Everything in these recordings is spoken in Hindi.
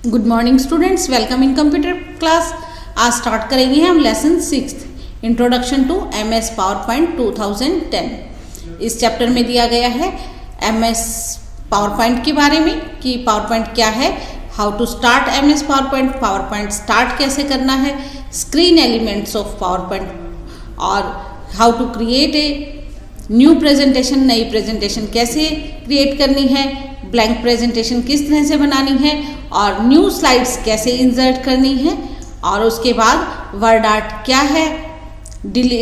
Good morning students, welcome in computer class. आज स्टार्ट करेंगे हम lesson 6 introduction to MS PowerPoint 2010। इस चैप्टर में दिया गया है MS पावर पॉइंट के बारे में कि पावर पॉइंट क्या है, how to start MS PowerPoint start कैसे करना है, screen elements of PowerPoint और how to create a new presentation, नई प्रेजेंटेशन कैसे क्रिएट करनी है, ब्लैंक प्रेजेंटेशन किस तरह से बनानी है और न्यू स्लाइड्स कैसे इंसर्ट करनी है। और उसके बाद वर्ड आर्ट क्या है,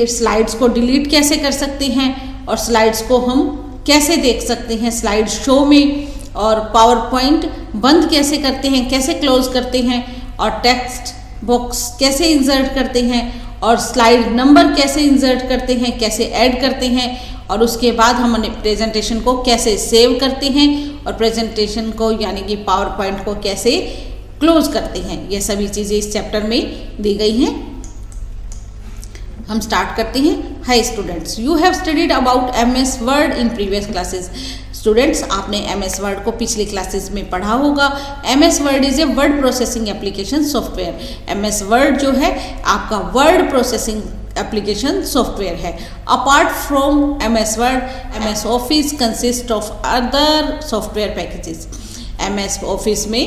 स्लाइड्स को डिलीट कैसे कर सकते हैं और स्लाइड्स को हम कैसे देख सकते हैं स्लाइड शो में, और पावर पॉइंट बंद कैसे करते हैं, कैसे क्लोज करते हैं, और टेक्स्ट बॉक्स कैसे इंसर्ट करते हैं, और स्लाइड नंबर कैसे इंसर्ट करते हैं, कैसे ऐड करते हैं, और उसके बाद हम अपने प्रेजेंटेशन को कैसे सेव करते हैं और प्रेजेंटेशन को यानी कि पावर पॉइंट को कैसे क्लोज करते हैं। ये सभी चीज़ें इस चैप्टर में दी गई हैं। हम स्टार्ट करते हैं। Hi students, you have studied about MS word in previous classes. Students, आपने MS वर्ड को पिछली क्लासेस में पढ़ा होगा। MS word is a word processing application software. MS word जो है आपका वर्ड प्रोसेसिंग एप्लीकेशन सॉफ्टवेयर है। Apart from MS word, MS office consist of other software packages. MS office में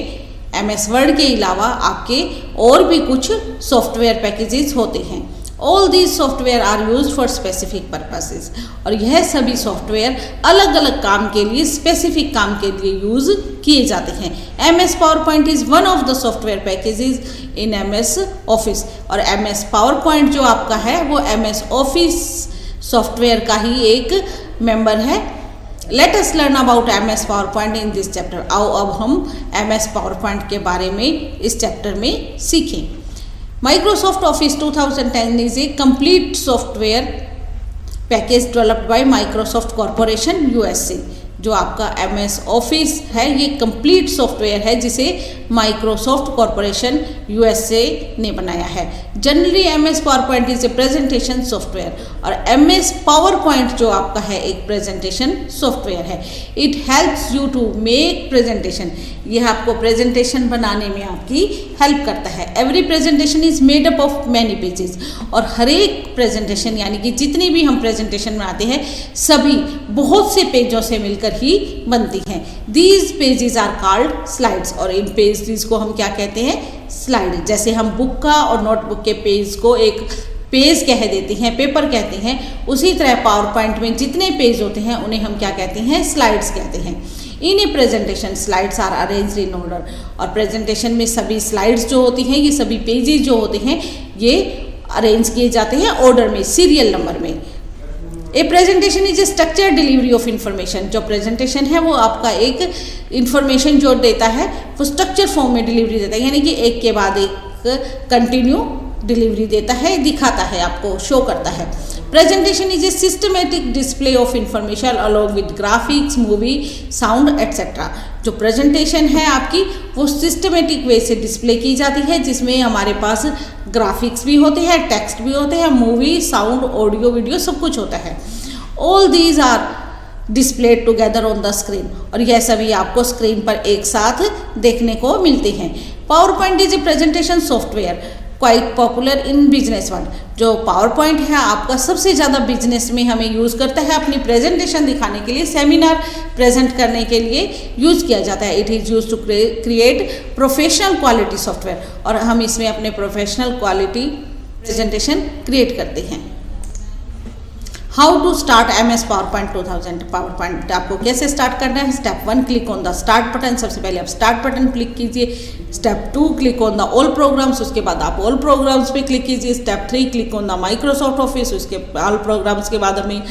MS वर्ड के अलावा आपके और भी कुछ सॉफ्टवेयर पैकेजेस होते हैं। All these software are use for specific purposes. और यह सभी सॉफ्टवेयर अलग अलग काम के लिए, स्पेसिफिक काम के लिए यूज किए जाते हैं। MS PowerPoint is one of the software packages in MS office. और MS पावर पॉइंट जो आपका है वो MS ऑफिस सॉफ्टवेयर का ही एक मेंबर है। Let us learn about MS power point in this chapter. आओ अब हम MS पावर पॉइंट के बारे में इस चैप्टर में सीखें। Microsoft Office 2010 is a complete software package developed by Microsoft Corporation USA। जो आपका MS ऑफिस है ये कंप्लीट सॉफ्टवेयर है जिसे माइक्रोसॉफ्ट कॉरपोरेशन USA ने बनाया है। Generally MS PowerPoint is a presentation software और MS पावर पॉइंट जो आपका है एक प्रेजेंटेशन सॉफ्टवेयर है। It helps you to make presentation. यह आपको प्रेजेंटेशन बनाने में आपकी हेल्प करता है। Every presentation is made up of many pages. और हर एक प्रेजेंटेशन यानी कि जितनी भी हम प्रेजेंटेशन बनाते हैं सभी बहुत से पेजों से मिलकर ही बनती हैं। These pages are called slides. और इन पेजेस को हम क्या कहते हैं? स्लाइड। जैसे हम बुक का और नोटबुक के पेज को एक पेज कह देते हैं, पेपर कहते हैं, उसी तरह पावर पॉइंट में जितने पेज होते हैं उन्हें हम क्या कहते हैं? स्लाइड्स कहते हैं। In a presentation slides are arranged in order. और प्रेजेंटेशन में सभी स्लाइड्स जो होती हैं, ये सभी पेजेस जो होते हैं ये अरेंज किए जाते हैं ऑर्डर में, सीरियल नंबर में। ए presentation is a structured delivery of information. जो प्रेजेंटेशन है वो आपका एक इंफॉर्मेशन जो देता है वो स्ट्रक्चर फॉर्म में डिलीवरी देता है, यानी कि एक के बाद एक कंटिन्यू डिलीवरी देता है, दिखाता है, आपको शो करता है। Presentation is a systematic display of information along with graphics, movie, sound etcetera. जो प्रेजेंटेशन है आपकी वो सिस्टमेटिक वे से डिस्प्ले की जाती है जिसमें हमारे पास ग्राफिक्स भी होते हैं, टेक्स्ट भी होते हैं, मूवी, साउंड, ऑडियो, वीडियो सब कुछ होता है। All these are displayed together on the screen. और यह सभी आपको स्क्रीन पर एक साथ देखने को मिलते हैं। Power point is a presentation software quite popular in business world. जो पावर पॉइंट है आपका सबसे ज़्यादा बिजनेस में हमें यूज़ करता है अपनी प्रेजेंटेशन दिखाने के लिए, सेमिनार प्रेजेंट करने के लिए यूज़ किया जाता है। It is use to create professional quality software. और हम इसमें अपने प्रोफेशनल क्वालिटी प्रेजेंटेशन क्रिएट करते हैं। How to start MS PowerPoint 2000। PowerPoint आपको कैसे स्टार्ट करना है? Step 1 click on the start button. सबसे पहले आप स्टार्ट बटन क्लिक कीजिए। Step 2 click on the all programs. उसके बाद आप ऑल प्रोग्राम्स पे क्लिक कीजिए। Step 3 click on the Microsoft Office. उसके ऑल प्रोग्राम्स के बाद हमें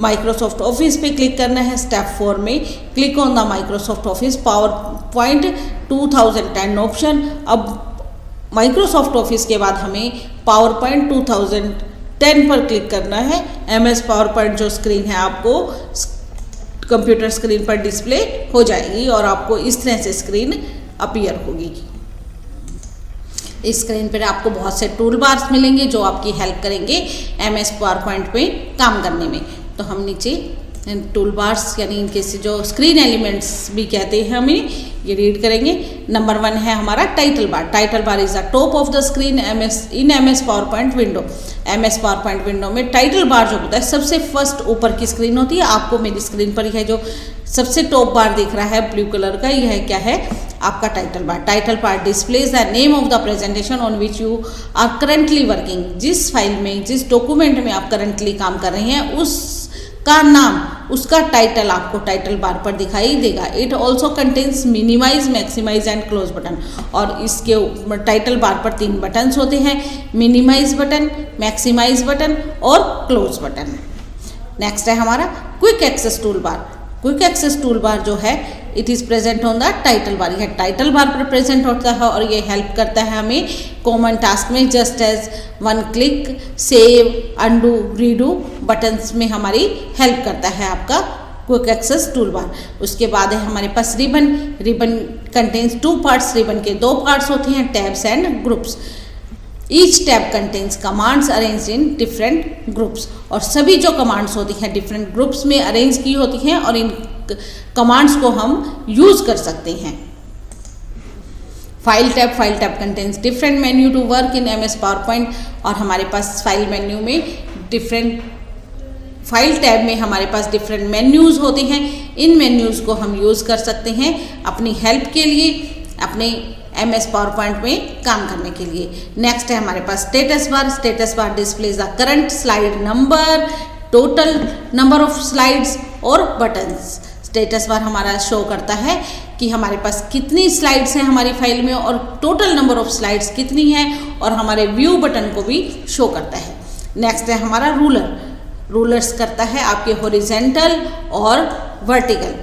माइक्रोसॉफ्ट ऑफिस पे क्लिक करना है। स्टेप 4 में click on the Microsoft office power point 2010 option. अब माइक्रोसॉफ्ट ऑफिस के बाद हमें पावर पॉइंट 2010 पर क्लिक करना है। MS पावर पॉइंट जो स्क्रीन है आपको कंप्यूटर स्क्रीन पर डिस्प्ले हो जाएगी और आपको इस तरह से स्क्रीन अपीयर होगी। इस स्क्रीन पर आपको बहुत से टूल बार्स मिलेंगे जो आपकी हेल्प करेंगे MS पावर पॉइंट पे काम करने में। तो हम नीचे टूल बार्स यानी इनके से जो स्क्रीन एलिमेंट्स भी कहते हैं हमें, ये रीड करेंगे। नंबर 1 है हमारा title bar. Title bar is the top of the screen in MS power point window. MS power point window में टाइटल बार जो होता है सबसे फर्स्ट ऊपर की स्क्रीन होती है। आपको मेरी स्क्रीन पर है जो सबसे टॉप बार दिख रहा है ब्लू कलर का, यह क्या है आपका title bar. Title bar displays the name of the presentation on which you are currently working. जिस फाइल में, जिस डॉक्यूमेंट में आप करंटली काम कर रहे हैं उसका नाम, उसका टाइटल आपको टाइटल बार पर दिखाई देगा। It also contains minimise, maximise and close button. और इसके टाइटल बार पर 3 बटन्स होते हैं, मिनिमाइज बटन, मैक्सिमाइज बटन और क्लोज बटन। नेक्स्ट है हमारा quick access toolbar. Quick access toolbar जो है it is present on the title bar. यह टाइटल बार पर प्रेजेंट होता है और ये हेल्प करता है हमें कॉमन टास्क में, just as 1 click, save, undo, redo buttons में हमारी हेल्प करता है आपका क्विक एक्सेस टूल बार। उसके बाद है हमारे पास ribbon. Ribbon contains 2 parts. Ribbon के 2 पार्ट्स होते हैं, tabs and groups. Each tab contains commands arrange in different groups. और सभी जो कमांड्स होती हैं डिफरेंट ग्रुप्स में अरेंज की होती हैं और इन कमांड्स को हम यूज कर सकते हैं। File tab contains different menu to work in MS PowerPoint. और हमारे पास फाइल मेन्यू में डिफरेंट, फाइल टैब में हमारे पास डिफरेंट मेन्यूज़ होते हैं। इन मेन्यूज़ को हम यूज़ कर सकते हैं अपनी हेल्प के लिए, अपने MS पावर पॉइंट में काम करने के लिए। नेक्स्ट है हमारे पास status bar. Status bar displays the current slide number, total number of slides और बटन्स। स्टेटस बार हमारा शो करता है कि हमारे पास कितनी स्लाइड्स हैं हमारी फाइल में और टोटल नंबर ऑफ स्लाइड्स कितनी है, और हमारे व्यू बटन को भी शो करता है। नेक्स्ट है हमारा रूलर। रूलर्स करता है आपके हॉरिजेंटल और वर्टिकल,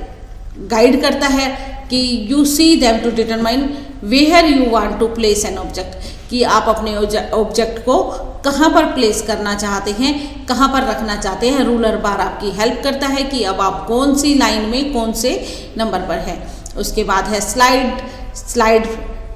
गाइड करता है कि you see them to determine where you want to place an object, कि आप अपने ऑब्जेक्ट को कहाँ पर प्लेस करना चाहते हैं, कहाँ पर रखना चाहते हैं। रूलर बार आपकी हेल्प करता है कि अब आप कौन सी लाइन में कौन से नंबर पर है। उसके बाद है slide. Slide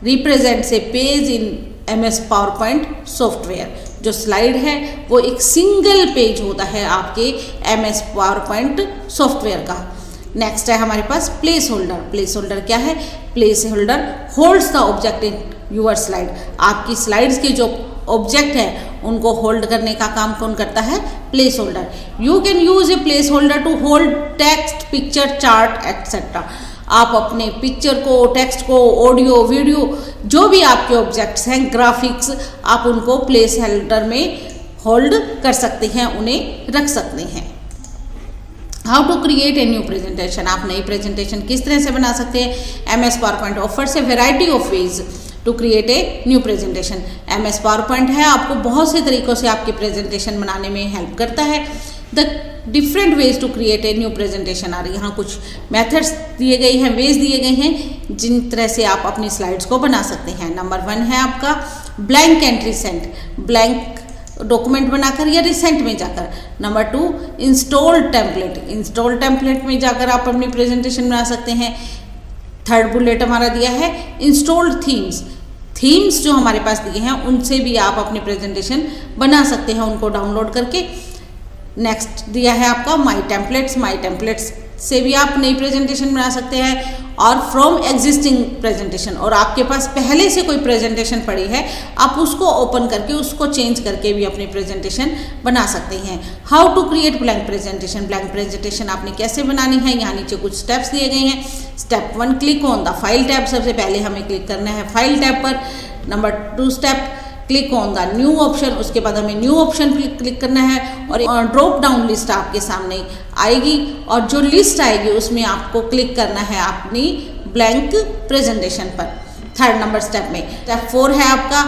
represents a page in MS PowerPoint software. जो स्लाइड है वो एक सिंगल पेज होता है आपके MS पावर पॉइंट सॉफ्टवेयर का। नेक्स्ट है हमारे पास प्लेस होल्डर। प्लेस होल्डर क्या है? Placeholder holds the object in your slide. आपकी स्लाइड्स के जो ऑब्जेक्ट है उनको होल्ड करने का काम कौन करता है? Placeholder. You can use a placeholder to hold text, picture, chart etcetera. आप अपने पिक्चर को, टेक्स्ट को, ऑडियो, वीडियो, जो भी आपके ऑब्जेक्ट्स हैं, ग्राफिक्स, आप उनको प्लेस होल्डर में होल्ड कर सकते हैं, उन्हें रख सकते हैं। How to create a new presentation. आप नई प्रेजेंटेशन किस तरह से बना सकते हैं? MS PowerPoint offers a variety of ways to create a new presentation. MS PowerPoint है आपको बहुत से तरीकों से आपकी प्रेजेंटेशन बनाने में हेल्प करता है। The different ways to create a new presentation are, यहाँ कुछ मेथड्स दिए गए हैं, वेज दिए गए हैं जिन तरह से आप अपनी स्लाइड्स को बना सकते हैं। नंबर 1 है आपका blank and recent, blank document बनाकर या रिसेंट में जाकर। Number 2 install template, install template में जाकर आप अपनी प्रेजेंटेशन बना सकते हैं। थर्ड बुलेट हमारा दिया है इंस्टॉल्ड थीम्स। थीम्स जो हमारे पास दिए हैं उनसे भी आप अपनी प्रेजेंटेशन बना सकते हैं, उनको डाउनलोड करके। नेक्स्ट दिया है आपका माई टेम्पलेट्स। माई टेम्पलेट्स से भी आप नई प्रेजेंटेशन बना सकते हैं। और फ्रॉम एग्जिस्टिंग प्रेजेंटेशन, और आपके पास पहले से कोई प्रेजेंटेशन पड़ी है आप उसको ओपन करके उसको चेंज करके भी अपनी प्रेजेंटेशन बना सकते हैं। How to create blank presentation. Blank presentation आपने कैसे बनानी है, यहाँ नीचे कुछ स्टेप्स दिए गए हैं। Step 1 click on the file tab. सबसे पहले हमें क्लिक करना है फाइल टैब पर। Number 2 step click on the new option. उसके बाद हमें न्यू ऑप्शन पर क्लिक करना है और ड्रॉप डाउन लिस्ट आपके सामने आएगी, और जो लिस्ट आएगी उसमें आपको क्लिक करना है अपनी ब्लैंक प्रेजेंटेशन पर। थर्ड नंबर स्टेप में स्टेप 4 है आपका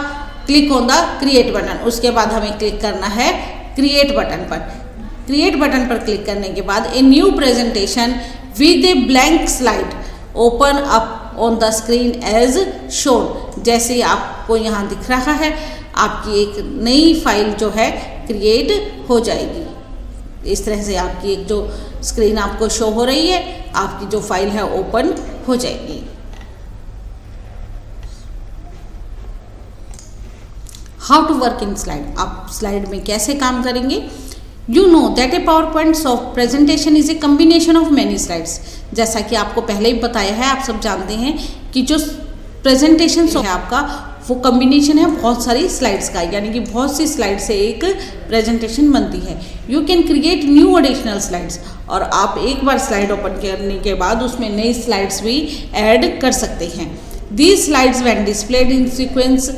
click on the create button. उसके बाद हमें क्लिक करना है क्रिएट बटन पर। क्रिएट बटन पर क्लिक करने के बाद a new presentation with a blank slide open up on the screen as shown. जैसे आपको यहाँ दिख रहा है आपकी एक नई फाइल जो है क्रिएट हो जाएगी। इस तरह से आपकी एक जो स्क्रीन आपको शो हो रही है, आपकी जो फाइल है ओपन हो जाएगी। How to work in slide. आप स्लाइड में कैसे काम करेंगे? You know that a PowerPoint soft presentation is a combination of many slides. जैसा कि आपको पहले ही बताया है, आप सब जानते हैं कि जो प्रेजेंटेशन है आपका वो कम्बिनेशन है बहुत सारी स्लाइड्स का, यानी कि बहुत सी स्लाइड से एक प्रेजेंटेशन बनती है. You can create new additional slides, और आप एक बार स्लाइड ओपन करने के बाद उसमें नई स्लाइड्स भी ऐड कर सकते हैं. These slides when displayed in sequence,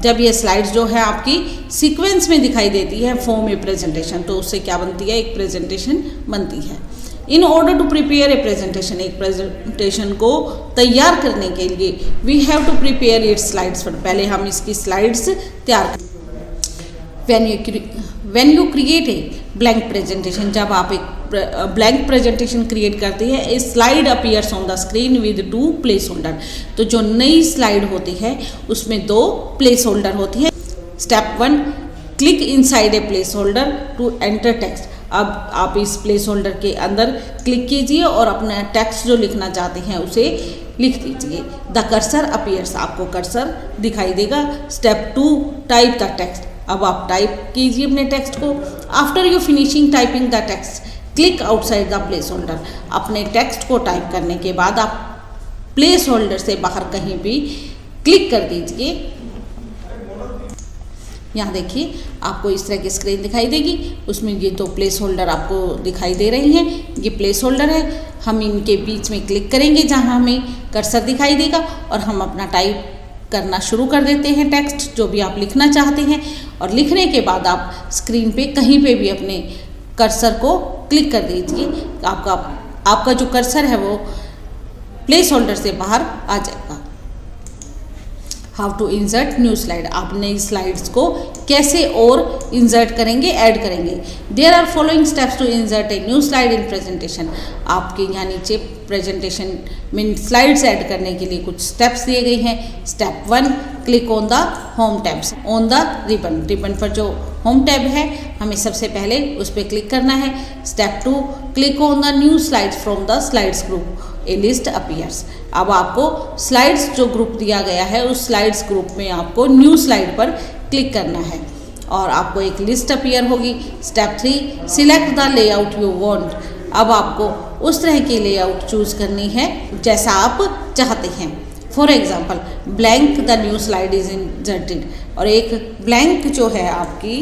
जब ये स्लाइड्स जो है आपकी सीक्वेंस में दिखाई देती है फॉर्म ए प्रेजेंटेशन, तो उससे क्या बनती है, एक प्रेजेंटेशन बनती है. In order to prepare a presentation, एक प्रेजेंटेशन को तैयार करने के लिए we have to prepare its slides. पहले हम इसकी स्लाइड्स तैयार करें. When you create a blank presentation, जब आप एक ब्लैंक प्रेजेंटेशन क्रिएट करते हैं, a slide appears on the screen with 2 placeholder. तो जो नई स्लाइड होती है उसमें 2 प्लेस होल्डर होती है. Step 1, click inside a placeholder to enter text. अब आप इस प्लेस होल्डर के अंदर क्लिक कीजिए और अपना टेक्स्ट जो लिखना चाहते हैं उसे लिख दीजिए. द कर्सर अपीयर्स, आपको कर्सर दिखाई देगा. Step 2, type the text. अब आप टाइप कीजिए अपने टेक्स्ट को. After you finishing typing the text, click outside the place holder. अपने टेक्स्ट को टाइप करने के बाद आप प्लेस होल्डर से बाहर कहीं भी क्लिक कर दीजिए. यहाँ देखिए आपको इस तरह की स्क्रीन दिखाई देगी, उसमें ये 2 प्लेस होल्डर आपको दिखाई दे रही हैं. ये प्लेस होल्डर है, हम इनके बीच में क्लिक करेंगे जहाँ हमें कर्सर दिखाई देगा और हम अपना टाइप करना शुरू कर देते हैं टेक्स्ट जो भी आप लिखना चाहते हैं. और लिखने के बाद आप स्क्रीन पे कहीं पे भी अपने कर्सर को क्लिक कर दीजिए. आपका जो कर्सर है वो प्लेस होल्डर से बाहर आ जाएगा. How to insert new slide, आप नई स्लाइड्स को कैसे और इंसर्ट करेंगे, ऐड करेंगे. There are following steps to insert a new slide in presentation. आपके यहाँ नीचे प्रेजेंटेशन में स्लाइड्स ऐड करने के लिए कुछ स्टेप्स दिए गए हैं. Step 1, click on the home tabs on the ribbon. Ribbon पर जो होम टैब है हमें सबसे पहले उस पर क्लिक करना है. Step 2, click on the new slides from the slides group, A list appears. अब आपको स्लाइड्स जो ग्रुप दिया गया है उस स्लाइड्स ग्रुप में आपको न्यू स्लाइड पर क्लिक करना है और आपको एक लिस्ट अपीयर होगी. Step 3, select the layout you want. अब आपको उस तरह की लेआउट चूज़ करनी है जैसा आप चाहते हैं. For example, blank the new slide is inserted, और एक ब्लैंक जो है आपकी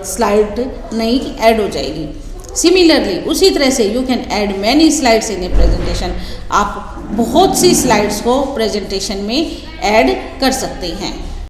स्लाइड नई ऐड हो जाएगी. सिमिलरली उसी तरह से you can add many slides in a presentation. आप बहुत सी स्लाइड्स को प्रेजेंटेशन में ऐड कर सकते हैं.